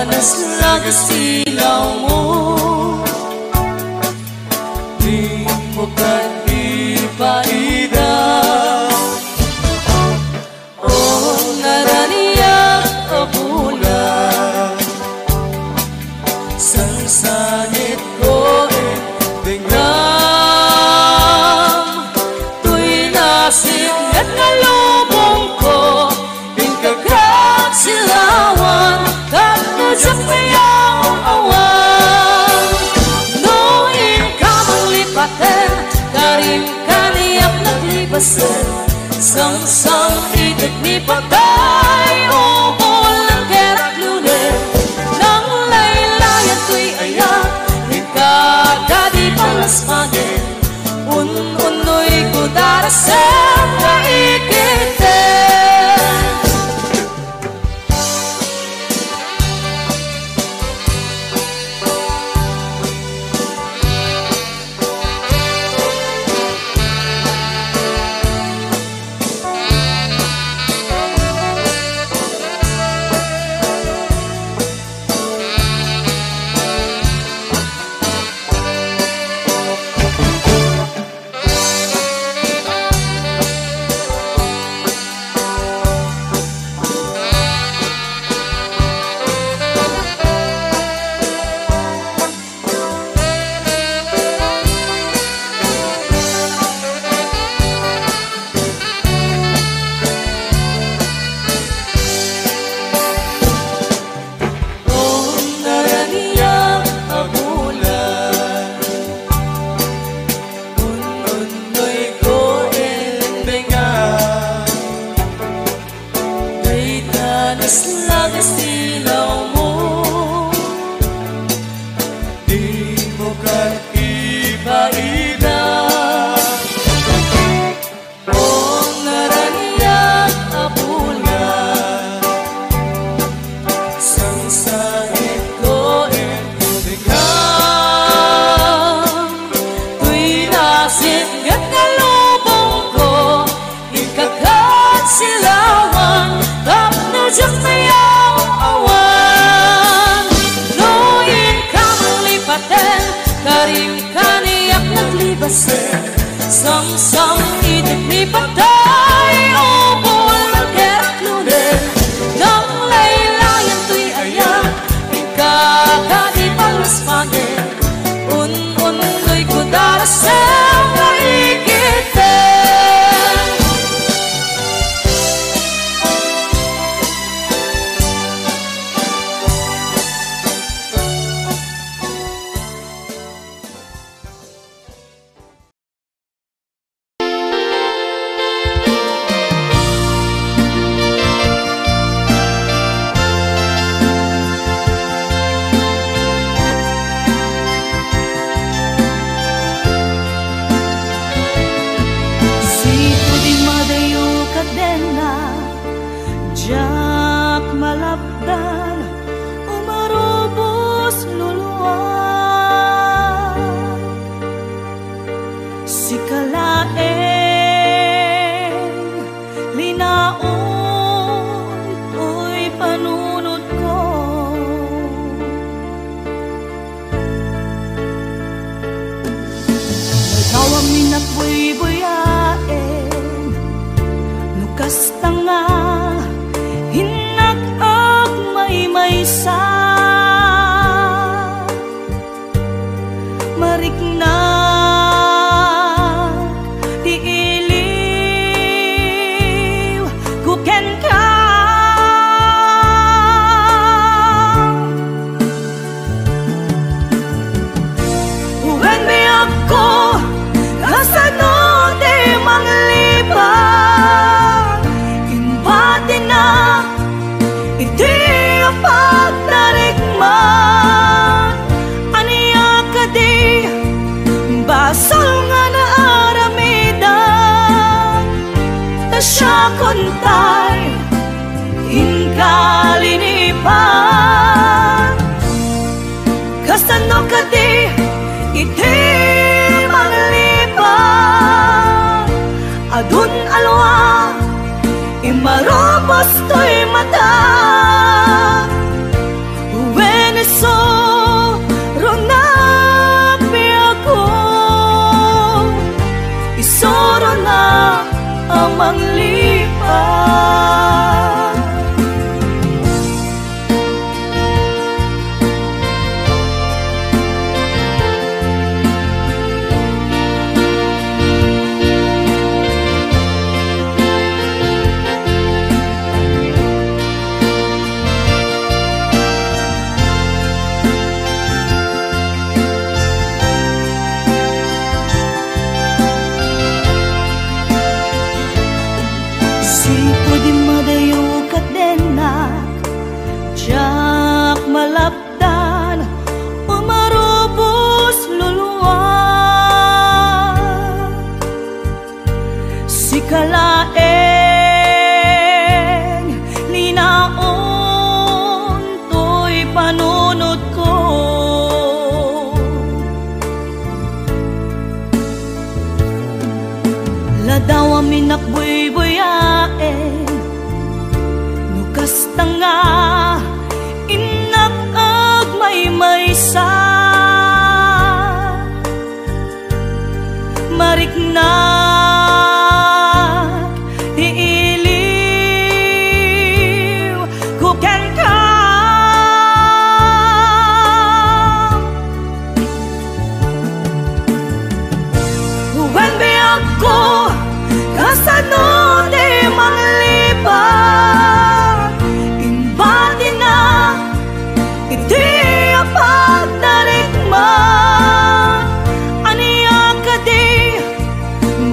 panas laga silaw mo. Di mo ka di paida o naraniyak abulan. Sang sanit ko bingram tuy nasib at ngalumong ko bingkagkat silawan tatlo sa payang awan. Noin ka manglipaten karim kaniyap naglibasen sang itig ni patay ubol ng kerak lunin nang laylayan tuy ayak hikagadi palasmagin unoy ko darasen na ikiten. palapdan umarubos luluwag si kalaeng linaon to'y panunod ko ladaw amin nakbuy-buyaen nukas tanga inakag may-maysa mariknak iiliw kuken ka when be ako kasano di manglibag imbati na iti apagdarikma aniya ka di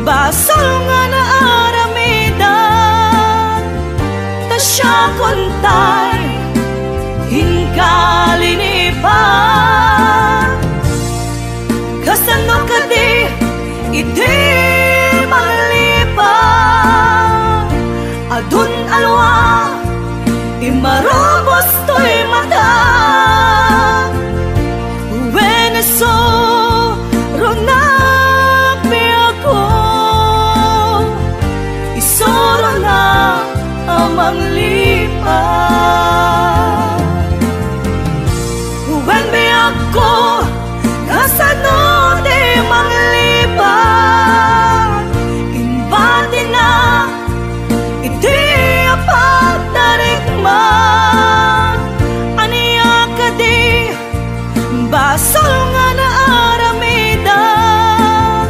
basal nga na aramidan tasya kontay hinkalinipan kasano ka di iti manglibag adun alwa imarobos to'y mata Veneso ronapi ako isoro na amang lipad when be ako kasano di manglibag imbati na iti apagdarikman aniya ka di basal nga na aramidan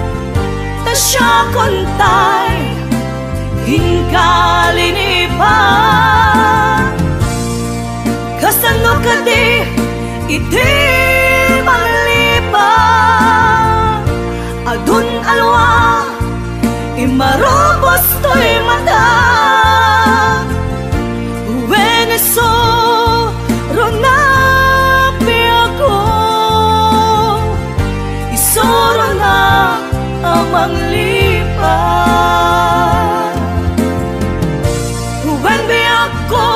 tasya kontay hinkalinipan kasano ka di iti manglibag adun alwa imarobos to'y mata Veneso ronapi ako isoro na amang lipad when be ako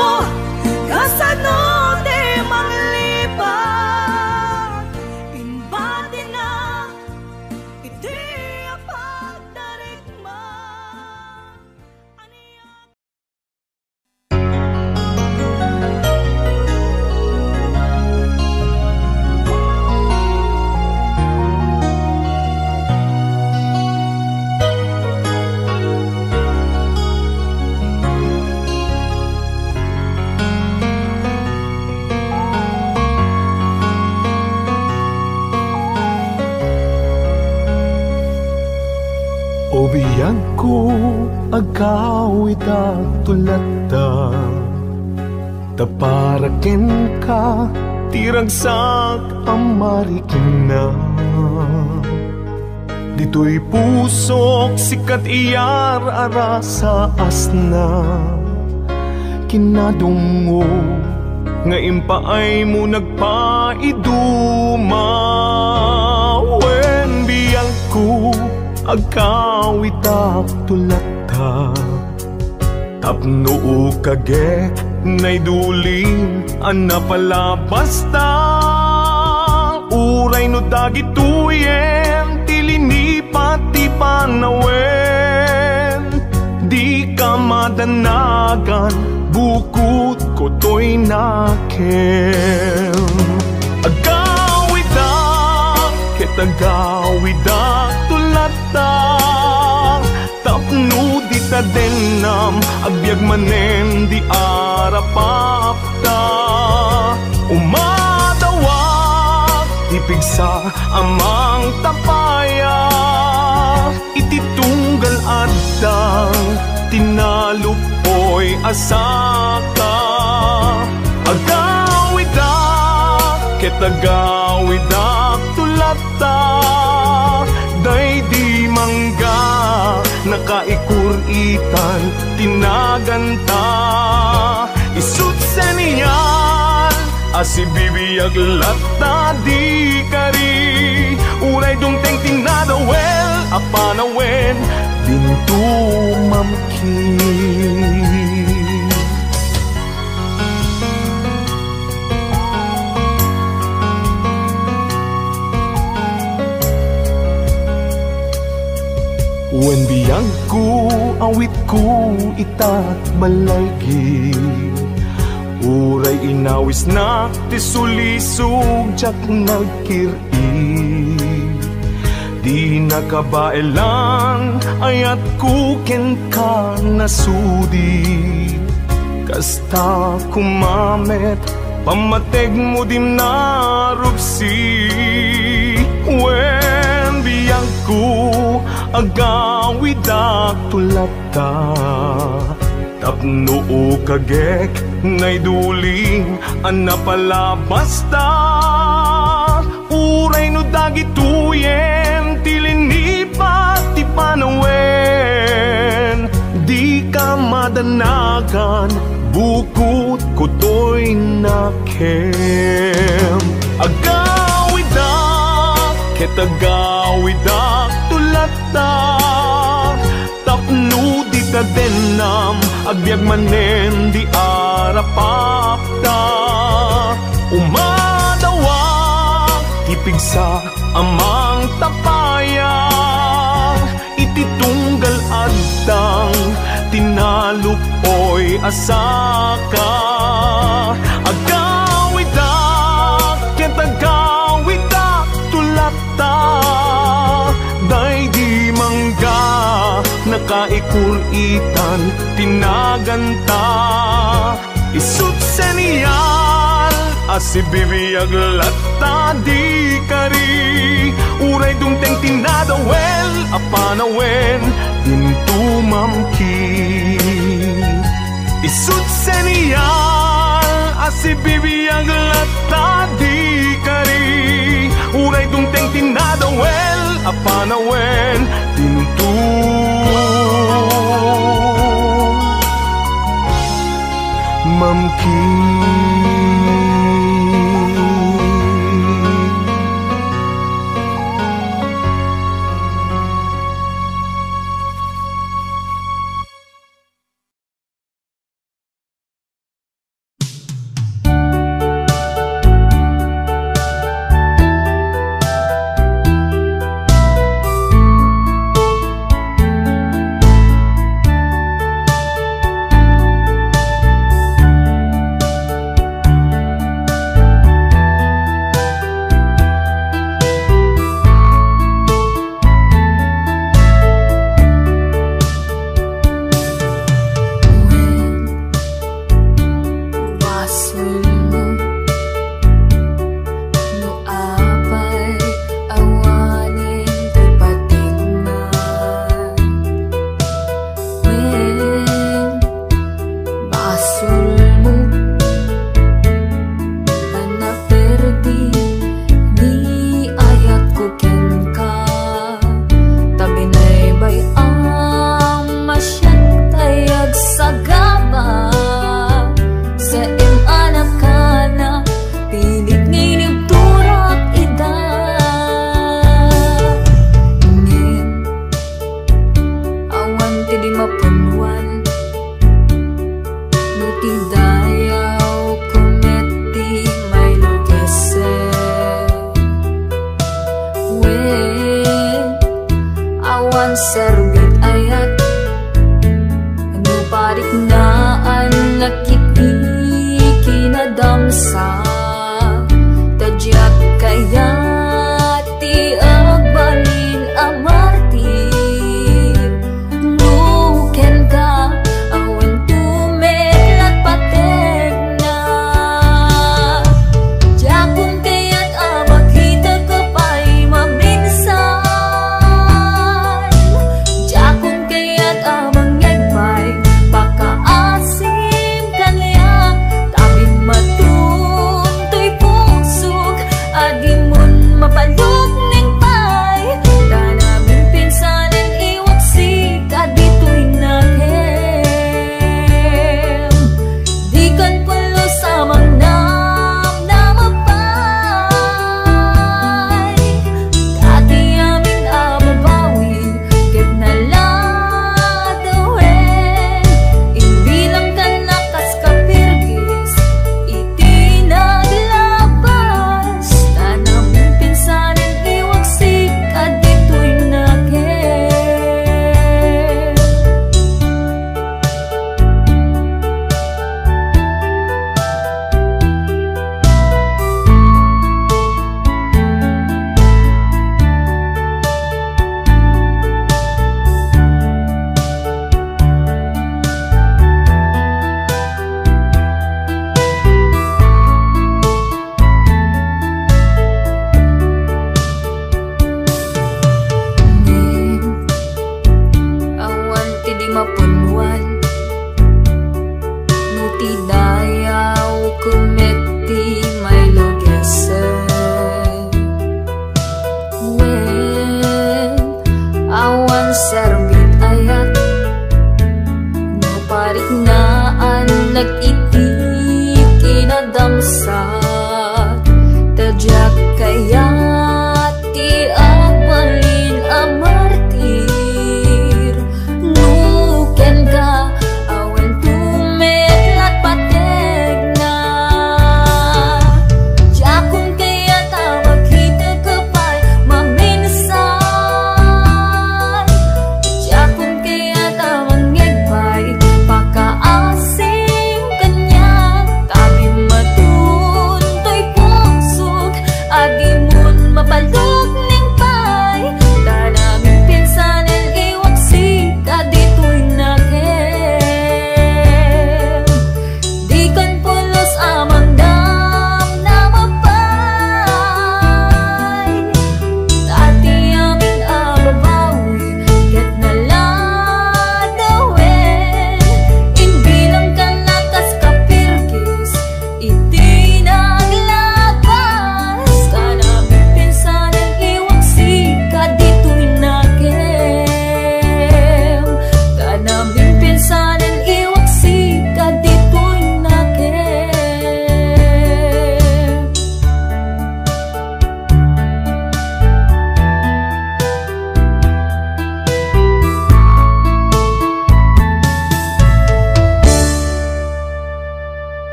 kasano di manglibag imbati na iti apagdarikman aniya O biyag ko agawid at tulata taparaken ka tiragsak amarikin na dito'y pusok sikat iyar ara sa asna kinadungo nga impaay mo nagpaiduma when biyag ko agkawit ak tulata tapno kagek nay dulin ana pala basta uray no dagituyen tilini pati panawen di ka madanagan bukod ko to'y naken agawit ak ketagawit ak tulata tapno di ta denam agbyag manen di arapapta umadawak tipigsa amang tapaya ititunggal adang tinalupoy asaka agawida ketagawida tulata day di mangga nakaikuritan tinaganta isut sa niyan asibibiyag latta di kari uray dumteng tinadawel apanawen dintu mamki. Wen biyag ko, awit ko, itat balaygi uray inawis na ti sulisog jak nagkiri di nakabaelan ayat ko ken ka nasudi kasta kumamet pamateg mo dim narupsi wen biyag ko agawidak tulata tapno o kagek ngay duling anapalabas ta uray no dagituyen tilinipat ti panawen di ka madanagan bukod ko'y nakem agawidak ket agawidak tulata tapno di ka denam agbyag manen di arapapta umadawak tipigsa amang tapayang ititunggal adtang tinalupoy asaka agawidak ket agawidak tulata day di mangga nakaikuritan tinaganta isut seniyal asibibiyag latta di kari uray dumteng tinadawel apanawen dintu mamki isut seniyal asibibiyag latta di kari uray dumteng tinadawel apanawen dintu mamki.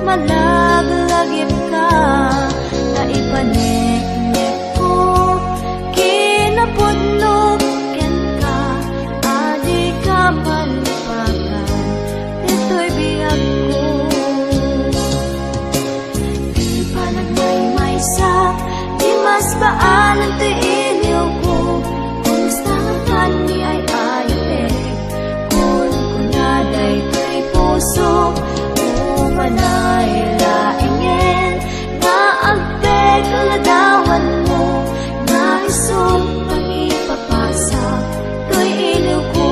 Malaglagip ka na ipanik-nik ko, kinapudlok ken ka, adi ka malipakan, dito'y biyag ko. Di pa nagmay-maysa, di mas baan ang tiiliw ko, kumusta nga kani ay ayate, kung kunaday to'y puso, manay laingin na agpeg ladawan mo, na isong pangipapasa to'y iliw ko.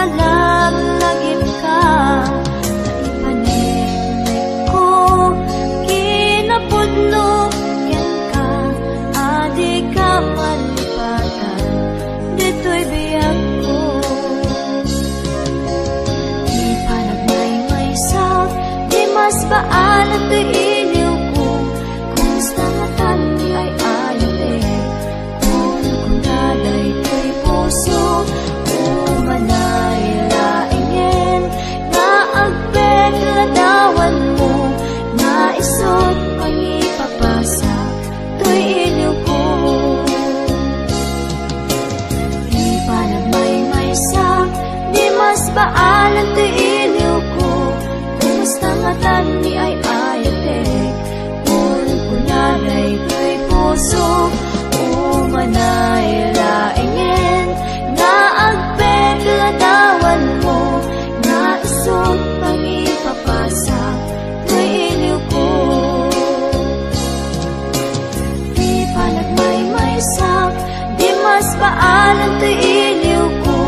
Malaglagip ka na ipanik-nik ko, kinapudlok ken ka, adi ka malipatan, dito'y biyag ko. Di pa nagmay-maysa, di mas baan at iliw ko, kumusta nga tani ay ayate, kung kunaday to'y puso, manay laingin na agpeg ladawan mo, na isot pangipapasa to'y iliw ko. Di pa nagmay-maysa, di mas baan ang tiiliw ko, kumusta nga tani ay ayate, kung kunaday to'y puso, manay laingin na agpeg ladawan mo, na isong pangipapasa to'y iliw ko. Di pa nagmay-maysa, di mas baan ang tiiliw ko,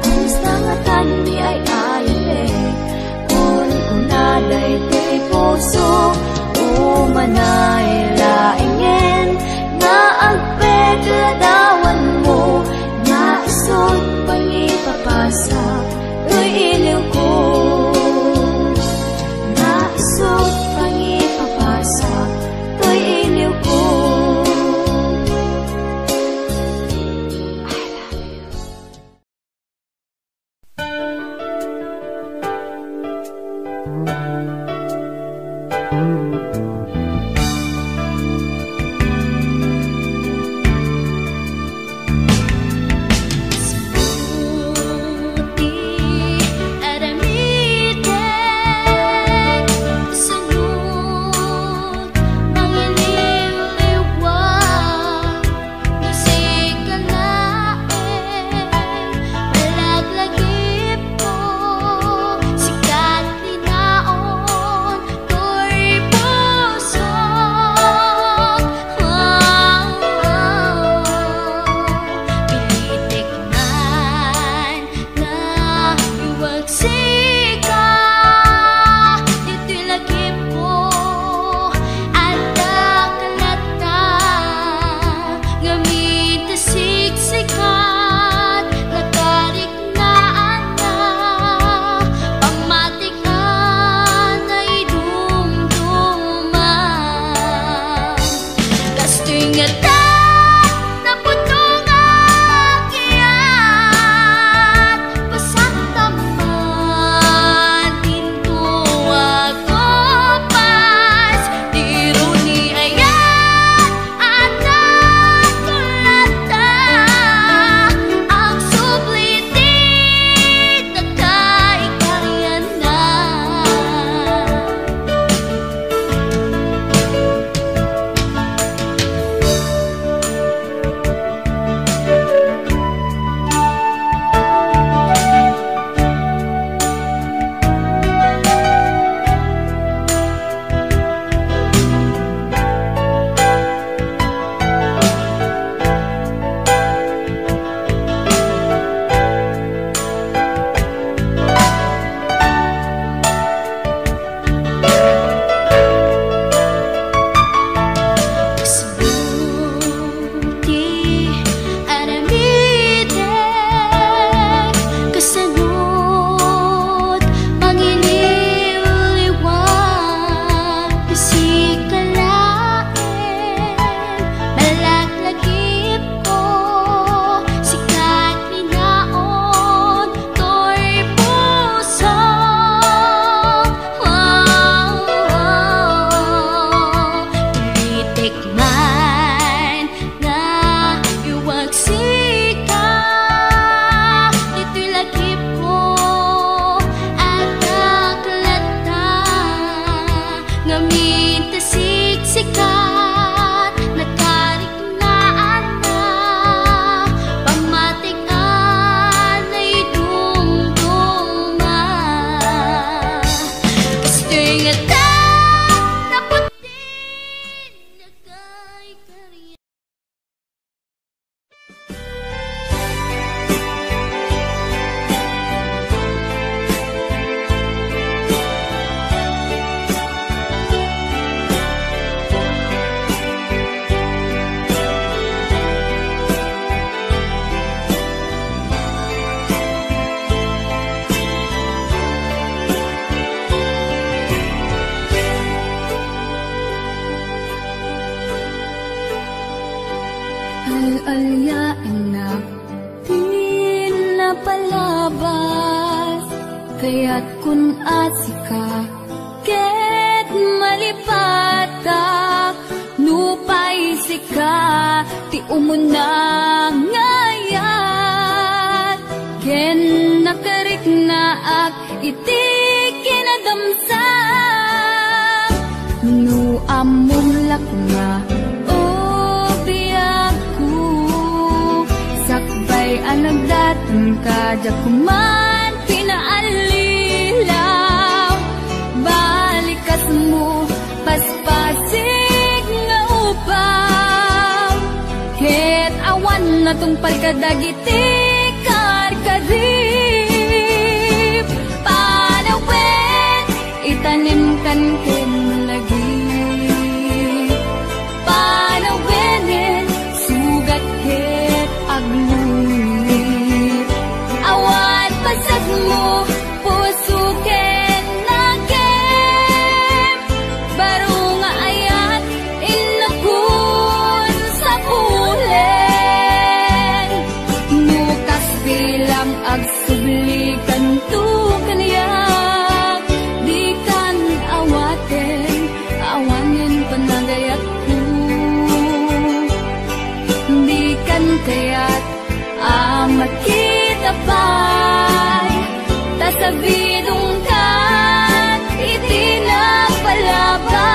kumusta nga tani ay ayate, kung kunaday to'y puso, manay laingin na agpeg ladawan mo, na isot pangipapasa to'y iliw ko, na isot pangipapasa to'y iliw ko. Sikat ni naon, to'y sikat, nakariknaan na, pamatikan ay dumduma. Gusto'y ngatak na putin na kay karya. Al-alyaan na di na palabas, kaya't kun asika ket malipatak, nupay sika ti umuna ngayat, ken nakarik na ak iti kinadamsak, nu amumlak na anagdatan ka jakuman pinaalilaw, balikas mo paspasig nga upaw, ket awan na tungpal kadagiti karkarib, panawin itanim kan ken lagi, panawin sugat ket aglu. Mo puso ken nagem, baro nga ayat inakun sa pulen, nukas bilang agsublikan tu kaniyak, di kan awaten awanin panagayat ko, di kan kayat amat kita pa sa bidong kan itinapalabas.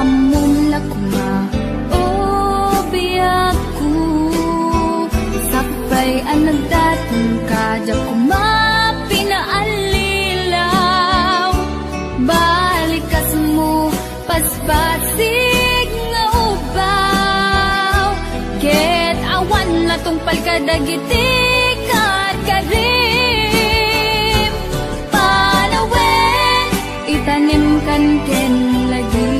Amumlak na o biyagku, sakbay anagdatan ka jakuma pinaalilaw, balikas mo paspasig nga ubaw, ket awan na tungpal kadagiti karkarim, panawin itanim kan ken lagi,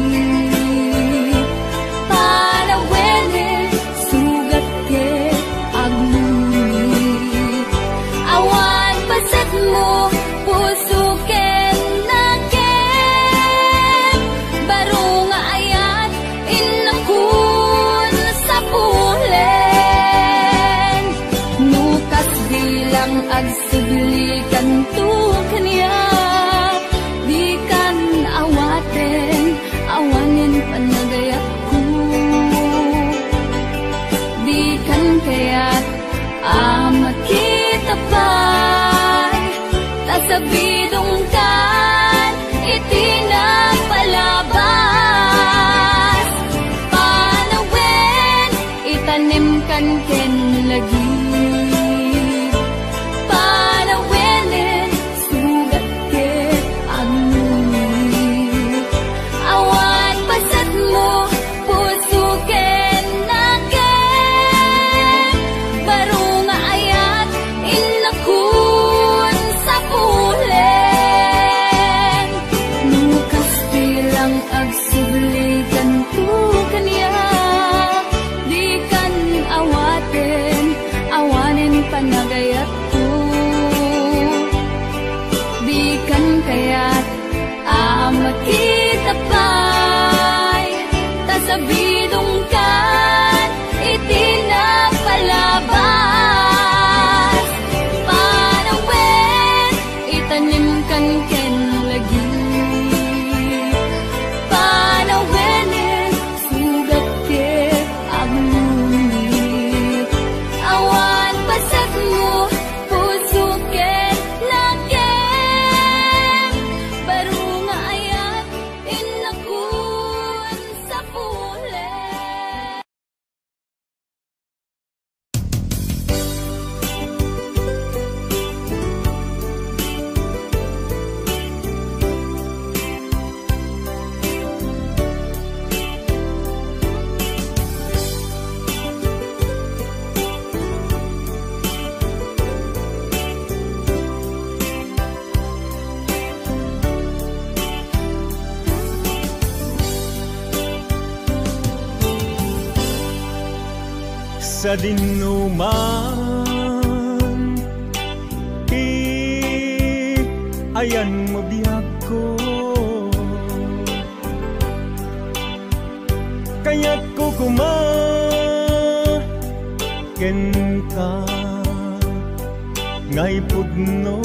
puso ken nagem, baro nga ayat inakun sa pulen, nukas bilang agsublikan tu kaniyak, di kan awaten awanin panagayat ko, di kan kayat amat kita pa sa bidong kan itinapalabas, panawin itanim kan ken lagi, panawin sugat ket agnu, awan pasat mo puso ken nagem, baro nga ayat inakun sa pulen, nukas bilang agsublikan tu kaniyak, di kan awaten awanin panagayat ko, di kan kayat amat kita pa sa dinuman ti ayan mo biyag ko, kaya't ko ken ka ngay pudno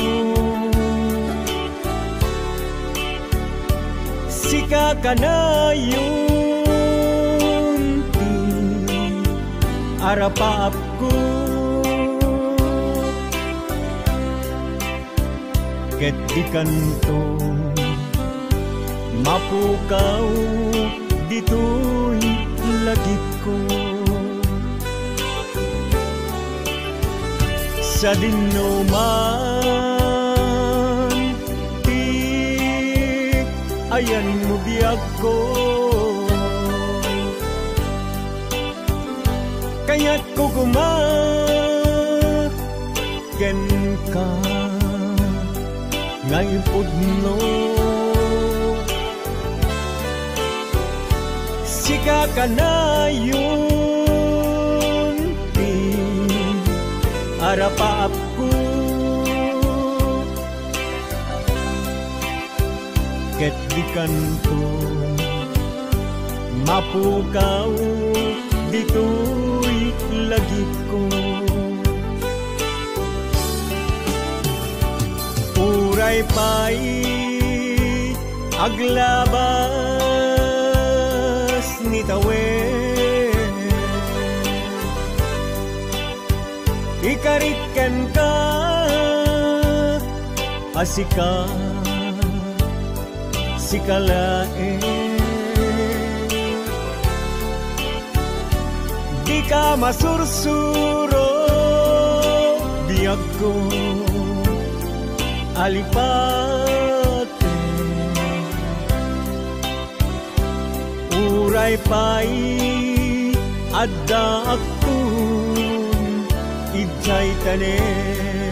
sika kanayon ti arapaap ko, ket di kanto mapukaw dito'y lagip ko. Sa dinuman ti ayan mo biyag ko, kaya't ko ken ka ngay pudno sika kanayon ti arapaap ko, ket di kanto mapukaw dito'y lagip ko. Uray pa'y aglabas ni tawe, ikaritken ka asika sikalae, di ka masursuro biyag ko alipate. Uray pa'y adda aktun ijay tanen,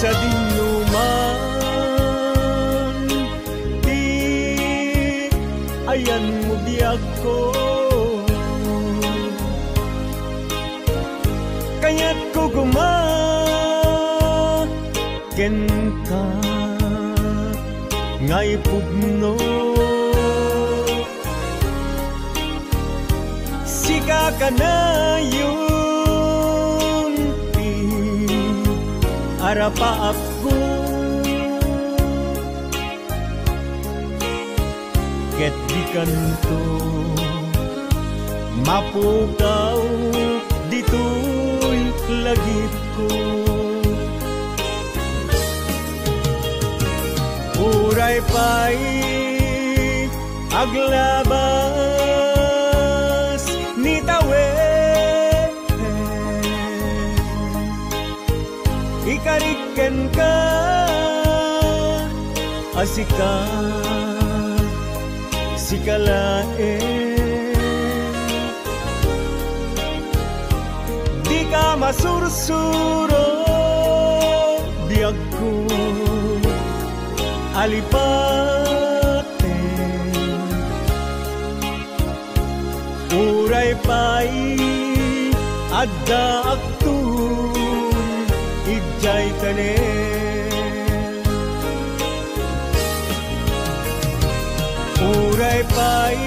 sa dinuman di ayan mo biyag ko, kaya't ko ken ka ngay pudno sika kanayon ti arapaap ko, ket di kanto mapukaw dito'y lagip ko. Uray pa'y aglabas ni tawe, ikariken ka asika sikalae, di ka masursuro biyag ko alipate. Uray pa'y adda aktun ijay tanen, uray pa'y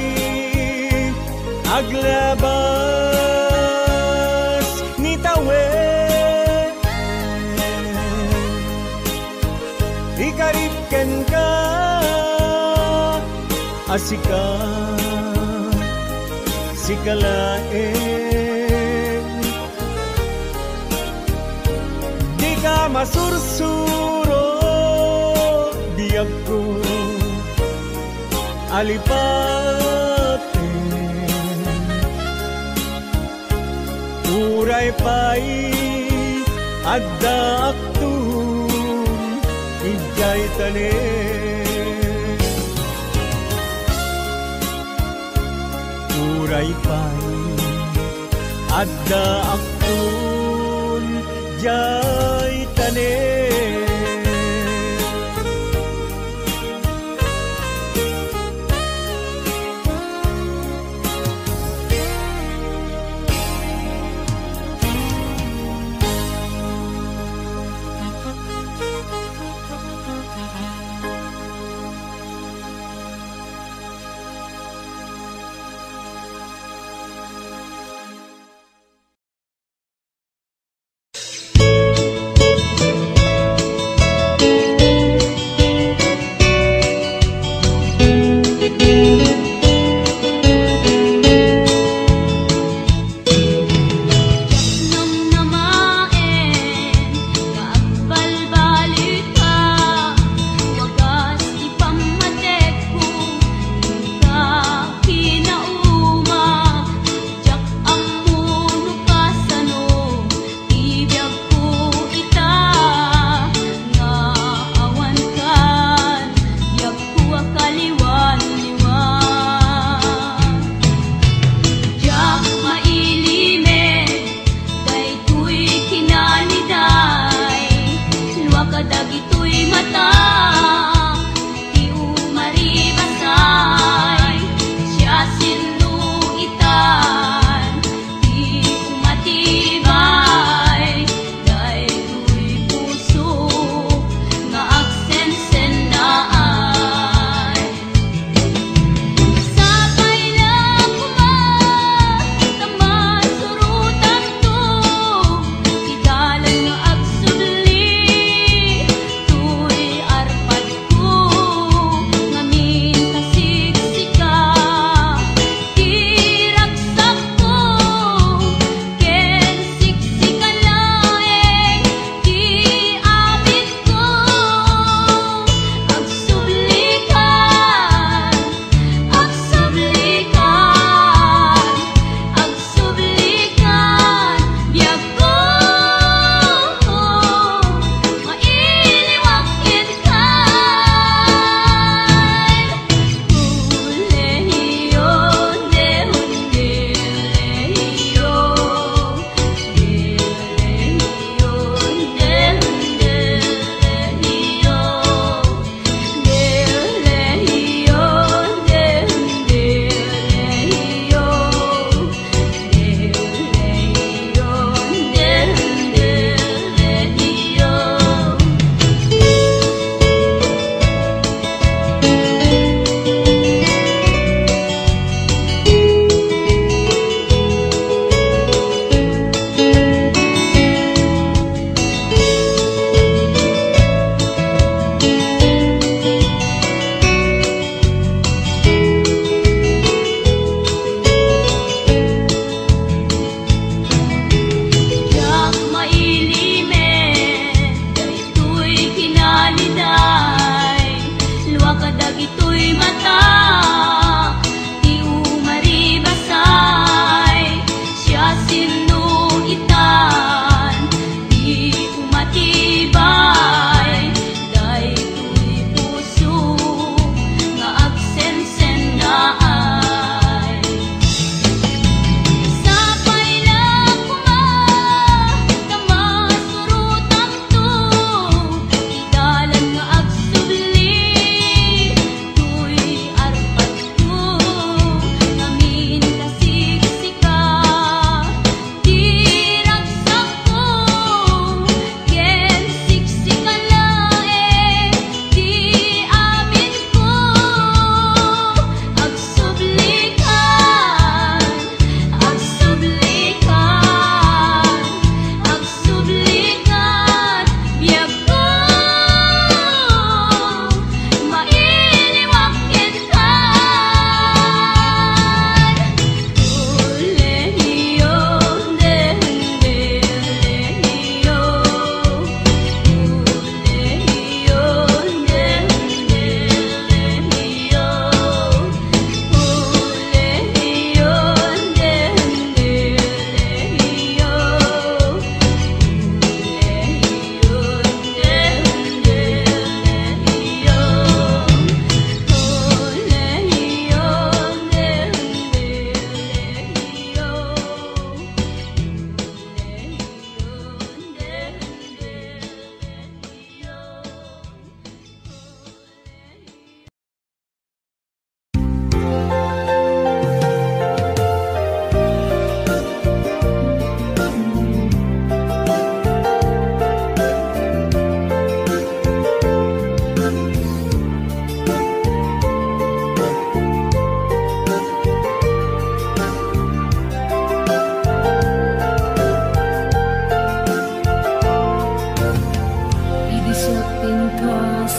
aglabas ni tawe, ikaripken ka asika sikalaeng di ka masursuro biyag ko alipaten uray pay adda aktun ijay tanen uray pay adda aktun jay tanen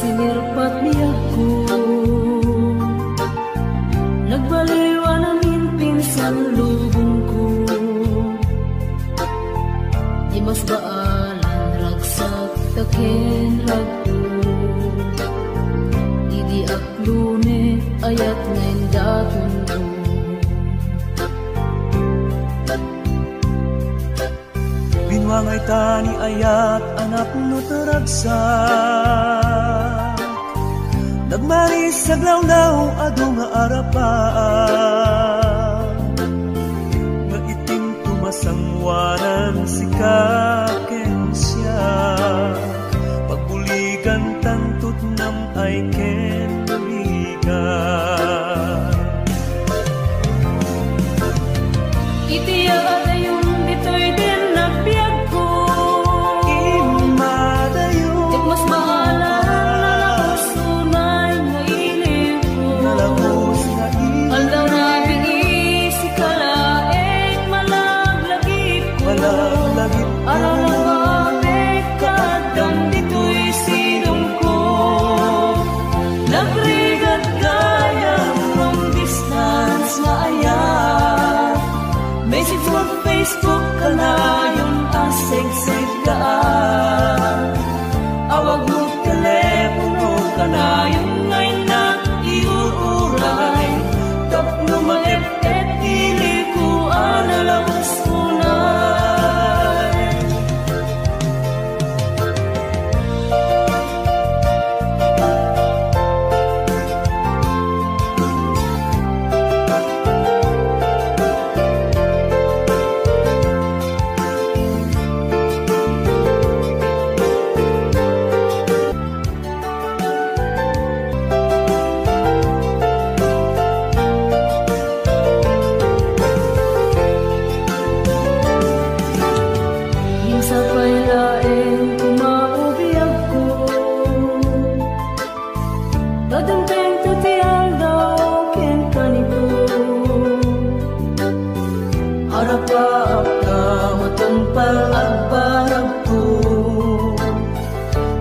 sinirpat niya ko. Nagbaliwa namin pinsan lubong ko. Di mas baalan ragsak takin ragto. Di aklune ayat ngayon daton mo. Binwangay tani ayat anak no taragsak. Nagmaris sa glawlaw ado nga arapan. Nga itim tumasangwanan si kaken siya. Pagbuligan tantut nam ay ken buligan. Itiya yung dito'y din nagbiag ko. Imadayo Mas maalam na sunay nga ilim ko. nalagos na Aldaw na binisi kalaeng malaglagip ko. malaglagip ko. Araw na mabit kadang dito'y silong ko. Nagrigat gaya from distance na ayat. Message mo Facebook ka na yung asig-sig kaan. Awag mo telepono ka na yung ngayon na iuuray. Tapno maep-et ili ko analawas unay. Yung sa pailaeng kumaubiyag ko. Dadanteng tutiyang daw ken kanito. Harap-harap ka matampal at parang to.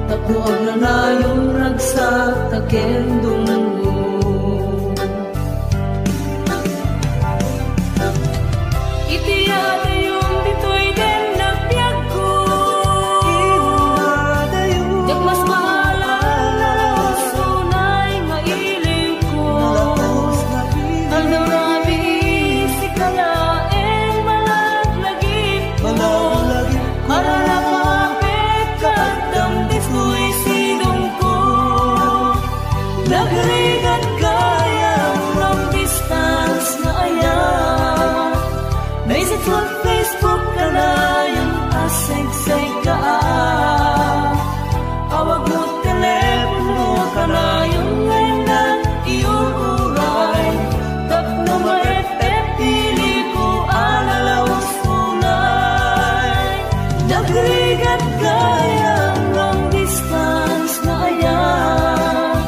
Tapuag na na yung ragsak taken dungo. Itiyate yung dito'y din nagbiag ko. Imadayo Yak mas maalam na sunay nga ilim ko. nalagos na Aldaw na binisi kalaeng malaglagip ko. malaglagip ko. Para na mapit kadang dito'y silong ko. Nagrigat gaya from distance na ayat. Message on Facebook ka na yung asig-sig kaan. Awag mo telepono ka na yung ngayon na iuuray. Tapno maep-et ili ko analawas unay. Nagrigat gaya long distance na ayat.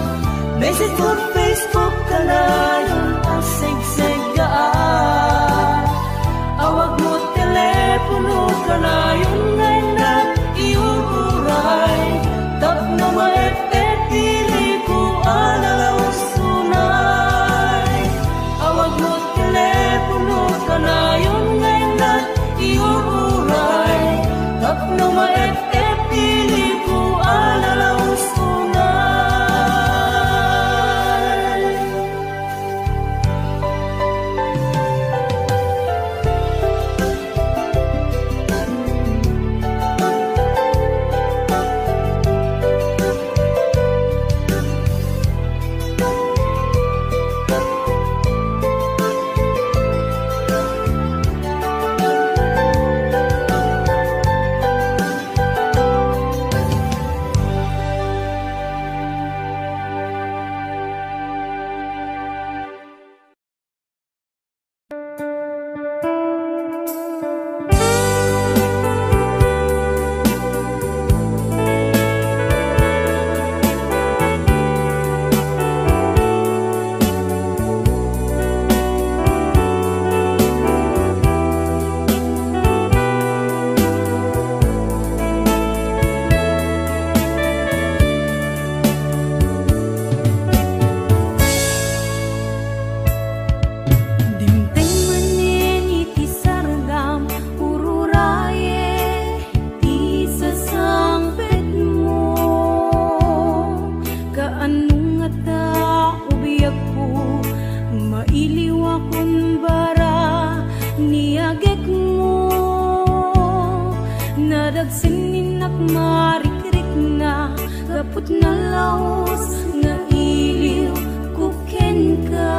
Message on Facebook ka na yung asig-sig kaan. Awag mo telepono ka na yung ngayon na iuuray. Tapno maep-et ili ko analawas unay. Awag mo telepono ka na yung ngayon na iuuray. Tapno maep-et ili ko analawas unay. Nadagsin marikrik na gapot na laos nga iliw kuken ka.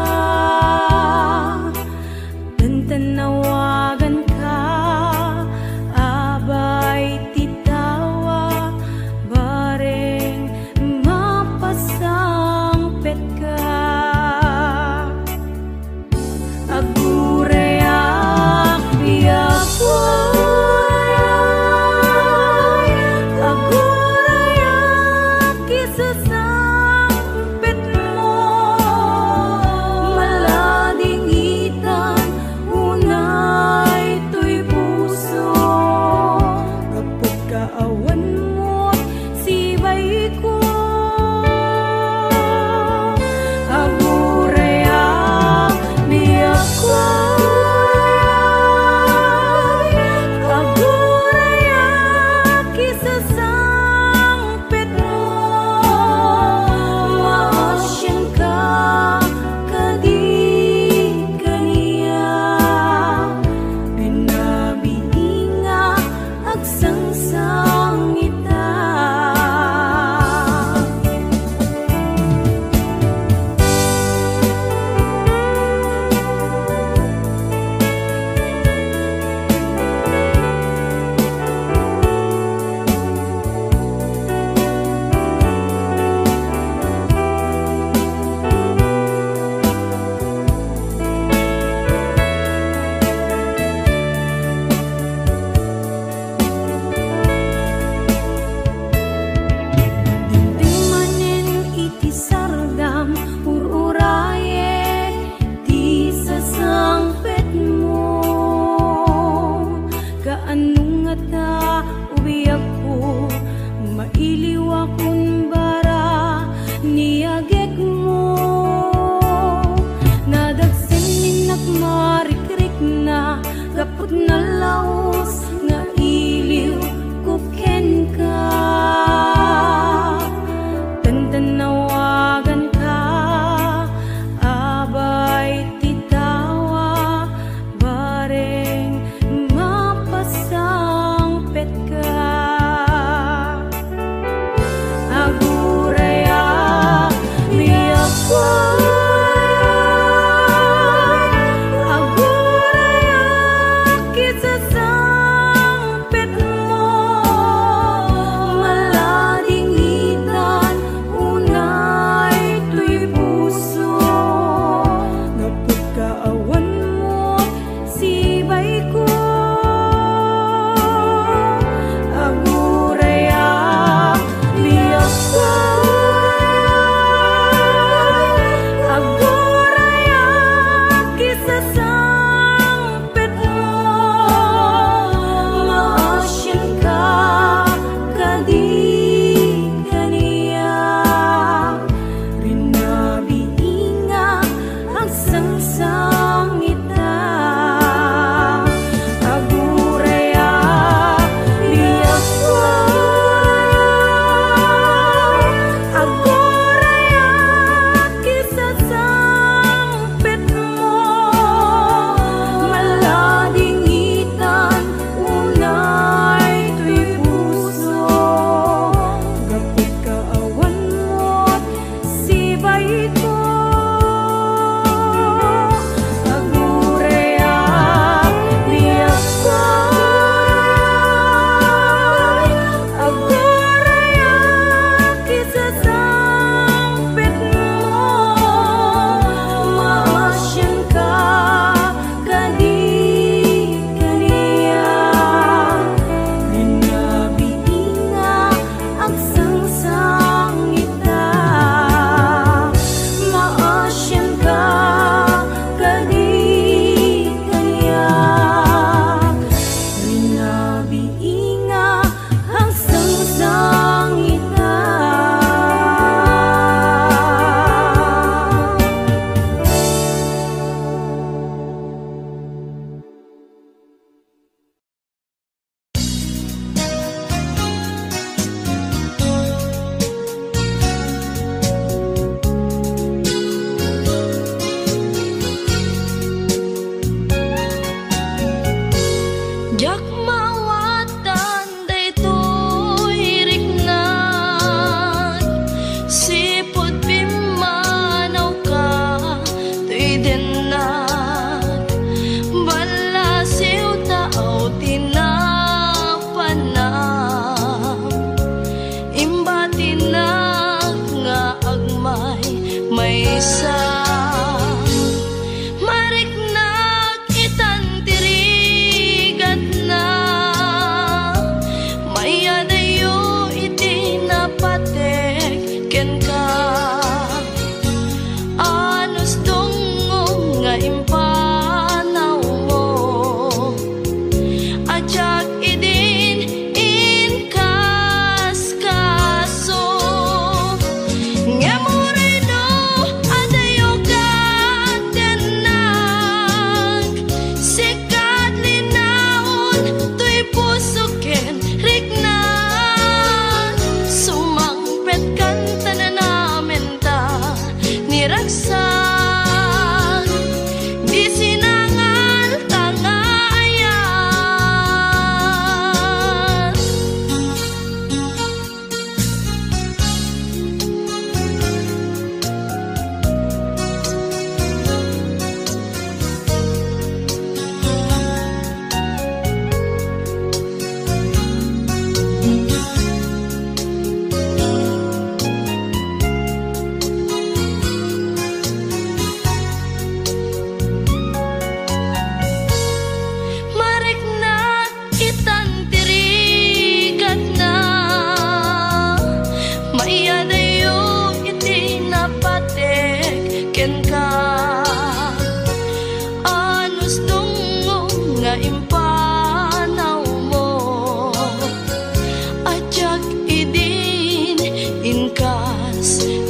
Tantanawagan ka abay titawa bareng mapasangpet ka. Agurayak biyak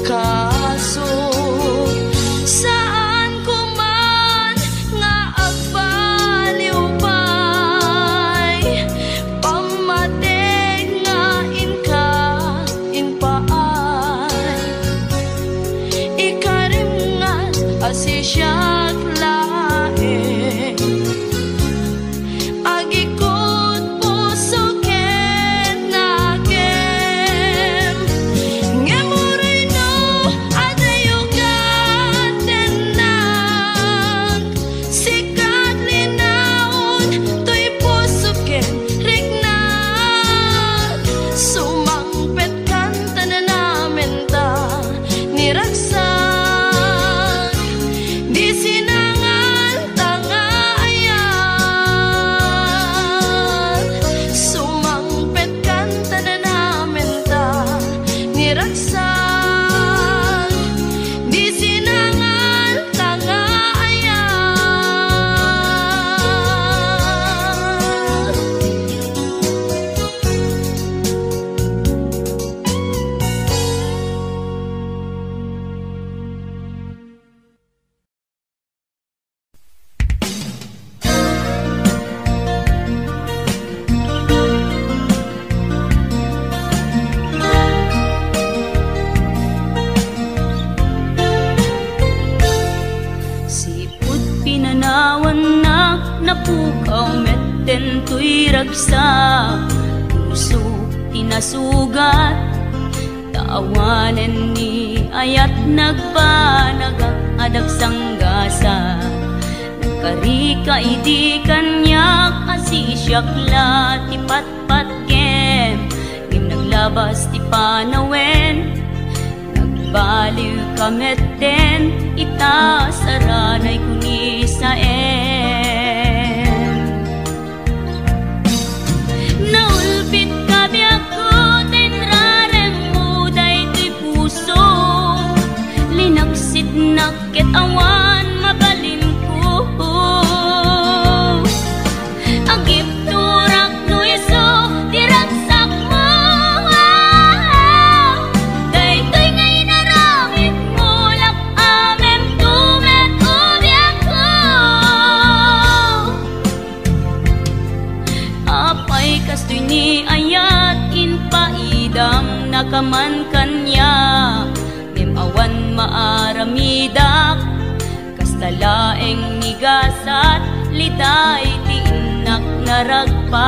kaso saan ko man nga agbaliw pa'y pamateg nga inpaay ikarimngan asi siyak laeng agikot puso ken nagem ngemuray no adayugan tenang sikat linaon to'y puso ken rignat sumangpet kanta na namin ta niragsak di sinangan tangayan sumangpet kanta na namin ta niragsak di sinangan tangayan. Sipud pinanawan na pukaw metten to'y ragsak puso tinasugat taawanen ni ayat nagpanagak adag sanggasa nagkarika idi kanyak asisyak la ti patpatkem ngim naglabas ti panawen baliw kametten ita saranay kuni sa naulpit kabiyak ko tenrarem muday to'y puso linaksit nakit awan mabalin ko agip turak no iso diragsak mo daytoy ngay naramit mo lak amem tumet ubiyak ko apay kastoy ni ayat inpaidam nakaman kanya ngem awan maaramidak kastalaeng nigasat liday ti inak naragpat